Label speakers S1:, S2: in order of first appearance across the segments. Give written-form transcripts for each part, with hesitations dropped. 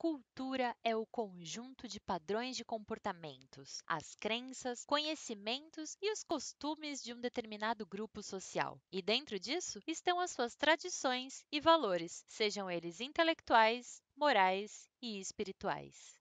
S1: cultura é o conjunto de padrões de comportamentos, as crenças, conhecimentos e os costumes de um determinado grupo social. E dentro disso estão as suas tradições e valores, sejam eles intelectuais, morais e espirituais.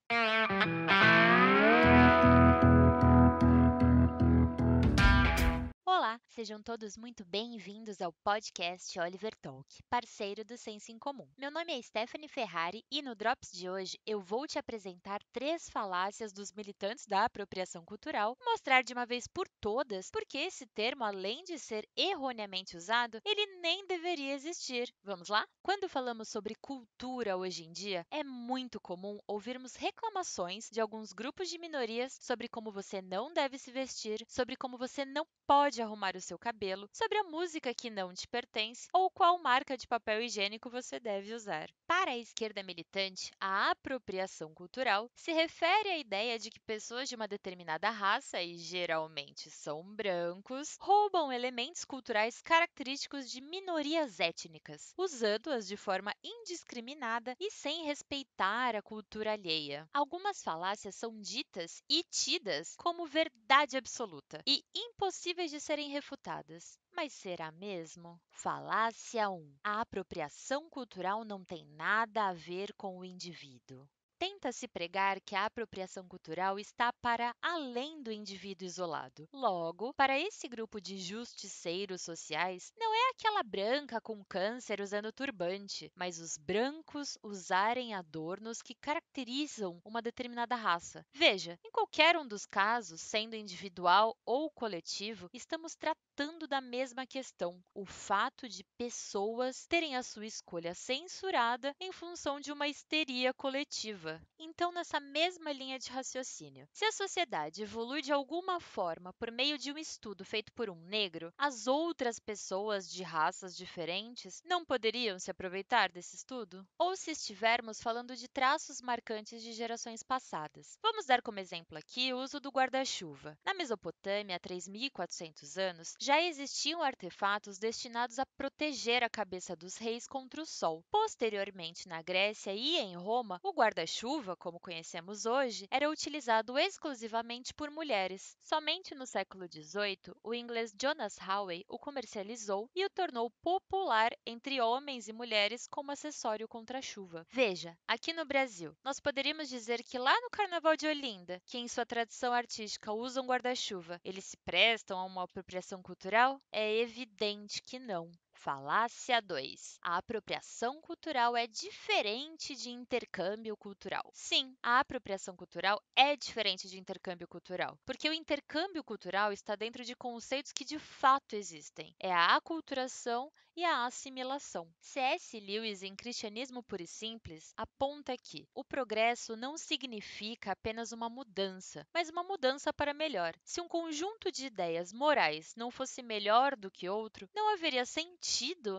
S1: Olá, sejam todos muito bem-vindos ao podcast Oliver Talk, parceiro do Senso em Comum. Meu nome é Stephanie Ferrari e no Drops de hoje eu vou te apresentar 3 falácias dos militantes da apropriação cultural e mostrar de uma vez por todas por que esse termo, além de ser erroneamente usado, ele nem deveria existir. Vamos lá? Quando falamos sobre cultura hoje em dia, é muito comum ouvirmos reclamações de alguns grupos de minorias sobre como você não deve se vestir, sobre como você não pode arrumar o seu cabelo, sobre a música que não te pertence ou qual marca de papel higiênico você deve usar. Para a esquerda militante, a apropriação cultural se refere à ideia de que pessoas de uma determinada raça, e geralmente são brancos, roubam elementos culturais característicos de minorias étnicas, usando-as de forma indiscriminada e sem respeitar a cultura alheia. Algumas falácias são ditas e tidas como verdade absoluta e impossíveis de serem refutadas. Mas será mesmo? Falácia 1. A apropriação cultural não tem nada a ver com o indivíduo. Tenta-se pregar que a apropriação cultural está para além do indivíduo isolado. Logo, para esse grupo de justiceiros sociais, não é aquela branca com câncer usando turbante, mas os brancos usarem adornos que caracterizam uma determinada raça. Veja, em qualquer um dos casos, sendo individual ou coletivo, estamos tratando da mesma questão, o fato de pessoas terem a sua escolha censurada em função de uma histeria coletiva. Então, nessa mesma linha de raciocínio, se a sociedade evolui de alguma forma por meio de um estudo feito por um negro, as outras pessoas de raças diferentes não poderiam se aproveitar desse estudo? Ou se estivermos falando de traços marcantes de gerações passadas? Vamos dar como exemplo aqui o uso do guarda-chuva. Na Mesopotâmia, há 3.400 anos, já existiam artefatos destinados a proteger a cabeça dos reis contra o sol. Posteriormente, na Grécia e em Roma, o guarda-chuva, como conhecemos hoje, era utilizado exclusivamente por mulheres. Somente no século XVIII, o inglês Jonas Hawey o comercializou e o tornou popular entre homens e mulheres como acessório contra a chuva. Veja, aqui no Brasil, nós poderíamos dizer que lá no Carnaval de Olinda, que em sua tradição artística usam guarda-chuva, eles se prestam a uma apropriação cultural? É evidente que não. Falácia 2. A apropriação cultural é diferente de intercâmbio cultural. Sim, a apropriação cultural é diferente de intercâmbio cultural, porque o intercâmbio cultural está dentro de conceitos que de fato existem. É a aculturação e a assimilação. C.S. Lewis, em Cristianismo Puro e Simples, aponta que o progresso não significa apenas uma mudança, mas uma mudança para melhor. Se um conjunto de ideias morais não fosse melhor do que outro, não haveria sentido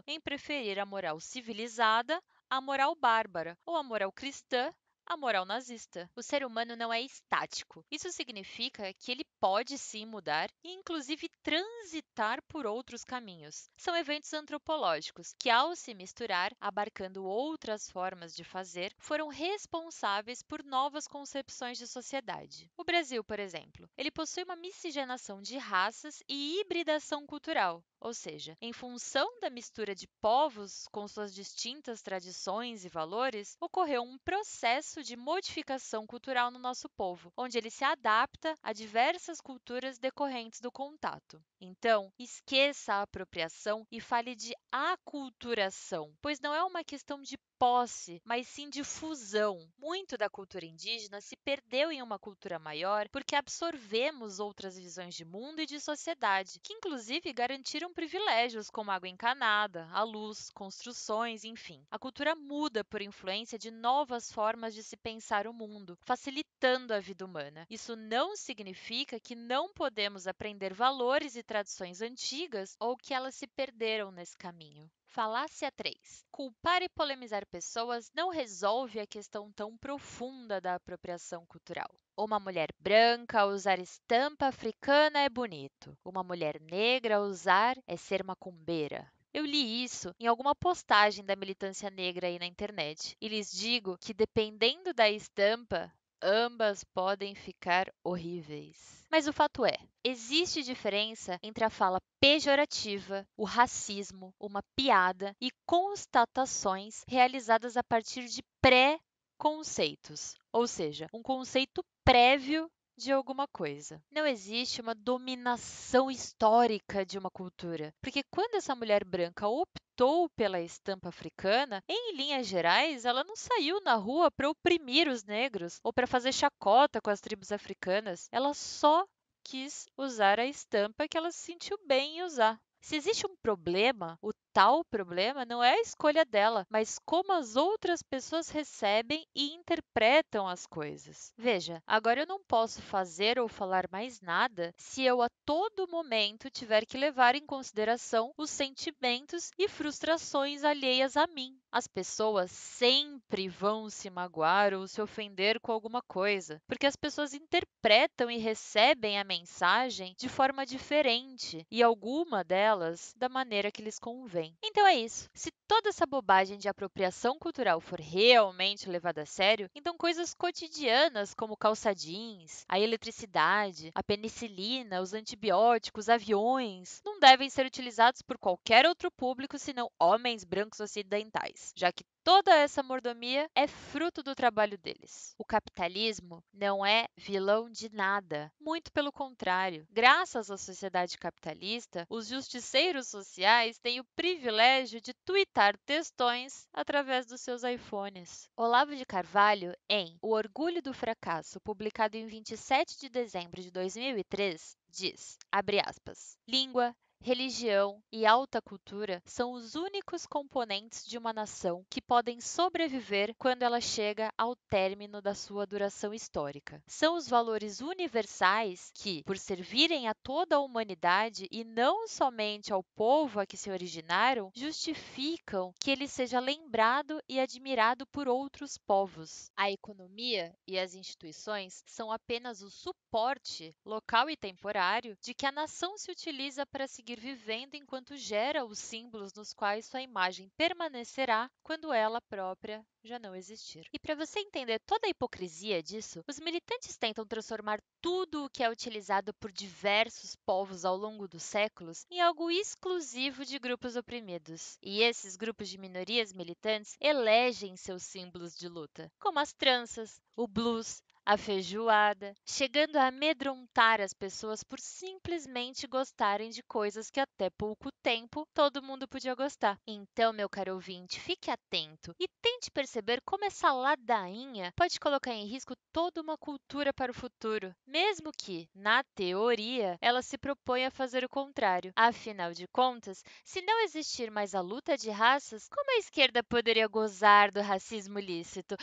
S1: em preferir a moral civilizada à moral bárbara ou a moral cristã à moral nazista. O ser humano não é estático. Isso significa que ele pode sim mudar e, inclusive, transitar por outros caminhos. São eventos antropológicos que, ao se misturar, abarcando outras formas de fazer, foram responsáveis por novas concepções de sociedade. O Brasil, por exemplo, ele possui uma miscigenação de raças e hibridação cultural, ou seja, em função da mistura de povos com suas distintas tradições e valores, ocorreu um processo de modificação cultural no nosso povo, onde ele se adapta a diversas culturas decorrentes do contato. Então, esqueça a apropriação e fale de aculturação, pois não é uma questão de posse, mas sim de fusão. Muito da cultura indígena se perdeu em uma cultura maior porque absorvemos outras visões de mundo e de sociedade, que inclusive garantiram privilégios como água encanada, a luz, construções, enfim. A cultura muda por influência de novas formas de se pensar o mundo, facilitando a vida humana. Isso não significa que não podemos aprender valores e tradições antigas ou que elas se perderam nesse caminho. Falácia 3. Culpar e polemizar pessoas não resolve a questão tão profunda da apropriação cultural. Uma mulher branca usar estampa africana é bonito. Uma mulher negra usar é ser macumbeira. Eu li isso em alguma postagem da militância negra aí na internet e lhes digo que, dependendo da estampa, ambas podem ficar horríveis. Mas o fato é, existe diferença entre a fala pejorativa, o racismo, uma piada e constatações realizadas a partir de pré-conceitos, ou seja, um conceito prévio de alguma coisa. Não existe uma dominação histórica de uma cultura, porque quando essa mulher branca optou pela estampa africana, em linhas gerais, ela não saiu na rua para oprimir os negros ou para fazer chacota com as tribos africanas. Ela só quis usar a estampa que ela se sentiu bem em usar. Se existe um problema, o tal problema não é a escolha dela, mas como as outras pessoas recebem e interpretam as coisas. Veja, agora eu não posso fazer ou falar mais nada se eu a todo momento tiver que levar em consideração os sentimentos e frustrações alheias a mim. As pessoas sempre vão se magoar ou se ofender com alguma coisa, porque as pessoas interpretam e recebem a mensagem de forma diferente e alguma delas da maneira que lhes convém. Então é isso. Se toda essa bobagem de apropriação cultural for realmente levada a sério, então coisas cotidianas como calça jeans, a eletricidade, a penicilina, os antibióticos, aviões, não devem ser utilizados por qualquer outro público senão homens brancos ocidentais, já que toda essa mordomia é fruto do trabalho deles. O capitalismo não é vilão de nada, muito pelo contrário. Graças à sociedade capitalista, os justiceiros sociais têm o privilégio de tuitar textões através dos seus iPhones. Olavo de Carvalho, em O Orgulho do Fracasso, publicado em 27 de dezembro de 2003, diz, abre aspas, língua, religião e alta cultura são os únicos componentes de uma nação que podem sobreviver quando ela chega ao término da sua duração histórica. São os valores universais que, por servirem a toda a humanidade e não somente ao povo a que se originaram, justificam que ele seja lembrado e admirado por outros povos. A economia e as instituições são apenas o suporte local e temporário de que a nação se utiliza para seguir vivendo enquanto gera os símbolos nos quais sua imagem permanecerá quando ela própria já não existir. E para você entender toda a hipocrisia disso, os militantes tentam transformar tudo o que é utilizado por diversos povos ao longo dos séculos em algo exclusivo de grupos oprimidos. E esses grupos de minorias militantes elegem seus símbolos de luta, como as tranças, o blues, a feijoada, chegando a amedrontar as pessoas por simplesmente gostarem de coisas que até pouco tempo todo mundo podia gostar. Então, meu caro ouvinte, fique atento e tente perceber como essa ladainha pode colocar em risco toda uma cultura para o futuro, mesmo que, na teoria, ela se proponha a fazer o contrário. Afinal de contas, se não existir mais a luta de raças, como a esquerda poderia gozar do racismo lícito?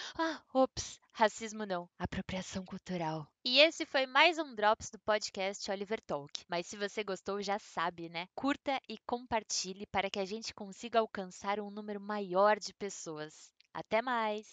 S1: Ops! Racismo não, apropriação cultural. E esse foi mais um Drops do podcast Oliver Talk. Mas se você gostou, já sabe, né? Curta e compartilhe para que a gente consiga alcançar um número maior de pessoas. Até mais!